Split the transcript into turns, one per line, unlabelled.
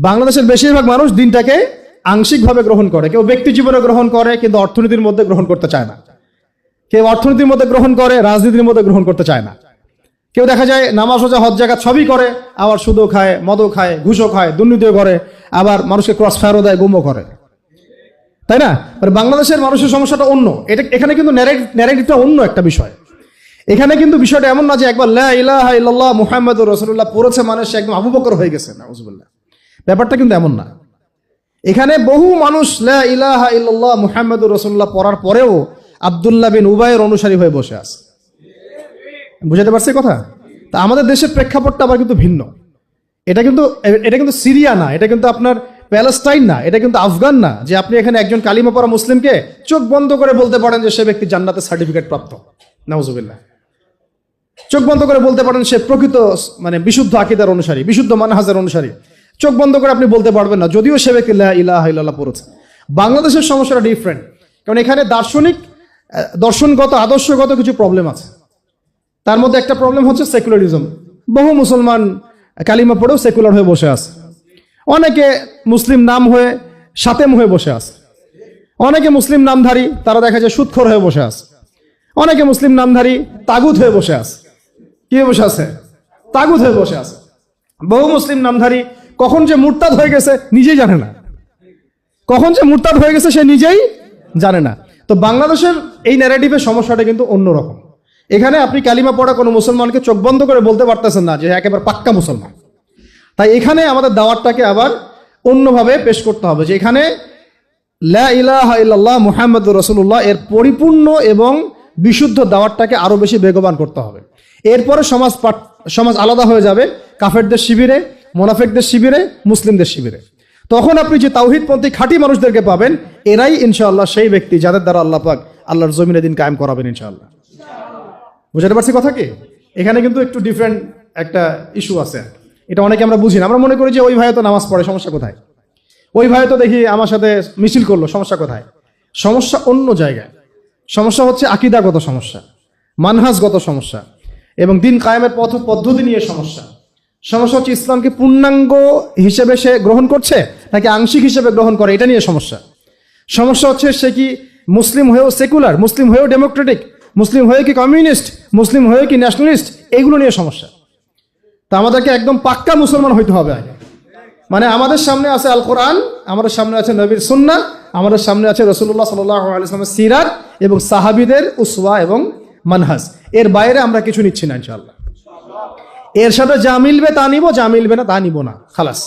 বাংলাদেশের বেশিরভাগ মানুষ দিনটাকে আংশিকভাবে গ্রহণ করে, কেউ ব্যক্তি জীবনে গ্রহণ করে কিন্তু অর্থনীতির মধ্যে গ্রহণ করতে চায় না, কেউ অর্থনীতির মধ্যে গ্রহণ করে রাজনীতির মধ্যে গ্রহণ করতে চায় না, কেউ দেখা যায় নামাজ রোজা হজ জাকাত সবই করে, আবার সুদও খায়, মদও খায়, ঘুষও খায়, দুর্নীতিও করে, আবার মানুষকে ক্রস ফায়ারও দেয়, গুমও করে, তাই না? বাংলাদেশের মানুষের সমস্যাটা অন্য। এখানে কিন্তু ন্যারেটিভটা অন্য একটা বিষয়। এখানে কিন্তু বিষয়টা এমন না যে একবার লা ইলাহা ইল্লাল্লাহ মুহাম্মাদুর রাসূলুল্লাহ পড়েছে মানে সে একদম আবু বকর হয়ে গেছে, নাউজুবিল্লাহ। ব্যাপারটা কিন্তু এমন না। এখানে বহু মানুষ লা ইলাহা ইল্লাল্লাহ মুহাম্মাদুর রাসূলুল্লাহ পড়ার পরেও আব্দুল্লাহ বিন উবাইয়ের অনুসারী হয়ে বসে আছে। বুঝাতে পারছি কথা? তা আমাদের দেশের প্রেক্ষাপটটা আবার কিন্তু ভিন্ন। এটা কিন্তু সিরিয়া না, এটা কিন্তু আপনার প্যালেস্টাইন না, এটা কিন্তু আফগান না যে আপনি এখানে একজন কালিমা পড়া মুসলিমকে চোখ বন্ধ করে বলতে পারেন যে সে ব্যক্তি জান্নাতের সার্টিফিকেট প্রাপ্ত, নাউজুবিল্লাহ। চোখ বন্ধ করে বলতে পারেন সে প্রকৃত মানে বিশুদ্ধ আকীদার অনুসারী, বিশুদ্ধ মানহাজের অনুসারী। চোখ বন্ধ করে আপনি বলতে পারবেন না, যদিও সে ব্যক্তি লা ইলাহা ইল্লাল্লাহ পড়েছে। বাংলাদেশের সমস্যাটা ডিফারেন্ট, কারণ এখানে দর্শনগত আদর্শগত কিছু প্রবলেম আছে। তার মধ্যে একটা প্রবলেম হচ্ছে সেকুলারিজম। বহু মুসলমান কালিমা পড়েও সেকুলার হয়ে বসে আছে। অনেকে মুসলিম নাম হয়ে সাতেম হয়ে বসে আছে, অনেকে মুসলিম নামধারী তারা দেখা যায় সুদখোর হয়ে বসে আছে, অনেকে মুসলিম নামধারী তাগুত হয়ে বসে আছে। কি হয়ে বসে আছে? তাগুত হয়ে বসে আছে। বহু মুসলিম নামধারী কখন যে মুরতাদ হয়ে গেছে নিজেই জানে না, কখন যে মুরতাদ হয়ে গেছে সে নিজেই জানে না। তো বাংলাদেশের এই ন্যারেটিভের সমস্যাটা কিন্তু অন্যরকম। এখানে আপনি কালিমা পড়া কোনো মুসলমানকে চোখ বন্ধ করে বলতে পারতেছেন না যে একেবারে পাক্কা মুসলমান। তাই এখানে আমাদের দাওয়াতটাকে আবার অন্যভাবে পেশ করতে হবে, যে এখানে লা ইলাহা ইল্লাল্লাহ মুহাম্মাদুর রাসূলুল্লাহ এর পরিপূর্ণ এবং বিশুদ্ধ দাওয়াতটাকে আরো বেশি বেগবান করতে হবে। এরপরে সমাজ আলাদা হয়ে যাবে কাফেরদের শিবিরে, মুনাফিকদের শিবিরে, মুসলিমদের শিবিরে। তখন আপনি যে তাওহীদপন্থী খাঁটি মানুষদেরকে পাবেন, এরাই ইনশাআল্লাহ সেই ব্যক্তি যাদের দ্বারা আল্লাহ পাক আল্লাহর জমিনে দিন কায়েম করাবেন ইনশাআল্লাহ। বুঝতে পারছি কথা কি? এখানে কিন্তু একটু ডিফারেন্ট একটা ইস্যু আছে, এটা অনেকে আমরা বুঝি না। আমরা মনে করি যে ওই ভাই তো নামাজ পড়ে, সমস্যা কোথায়? ওই ভাই তো দেখি আমার সাথে মিছিল করলো, সমস্যা কোথায়? সমস্যা অন্য জায়গায়। সমস্যা হচ্ছে আকীদাগত সমস্যা, মানহাজগত সমস্যা এবং দিন কায়েমের পদ্ধতি নিয়ে সমস্যা। সমস্যা হচ্ছে ইসলামকে পূর্ণাঙ্গ হিসেবে সে গ্রহণ করছে নাকি আংশিক হিসেবে গ্রহণ করে, এটা নিয়ে সমস্যা। সমস্যা হচ্ছে সে কি মুসলিম হয়েও সেকুলার, মুসলিম হয়েও ডেমোক্রেটিক, মুসলিম হয়ে কি কমিউনিস্ট, মুসলিম হয়ে কি ন্যাশনালিস্ট, এগুলো নিয়ে সমস্যা। তা আমাদেরকে একদম পাক্কা মুসলমান হইতে হবে আগে। মানে আমাদের সামনে আছে আল কোরআন, আমাদের সামনে আছে নবীর সুন্নাহ, আমাদের সামনে আছে রাসূলুল্লাহ সাল্লাল্লাহু আলাইহি ওয়াসাল্লামের সিরাত এবং সাহাবীদের উসওয়া এবং মানহাজ। এর বাইরে আমরা কিছু নিচ্ছি না ইনশাআল্লাহ। এর সাথে যা মিলবে তা নিব, যা মিলবে না তা নিব না, খালাস।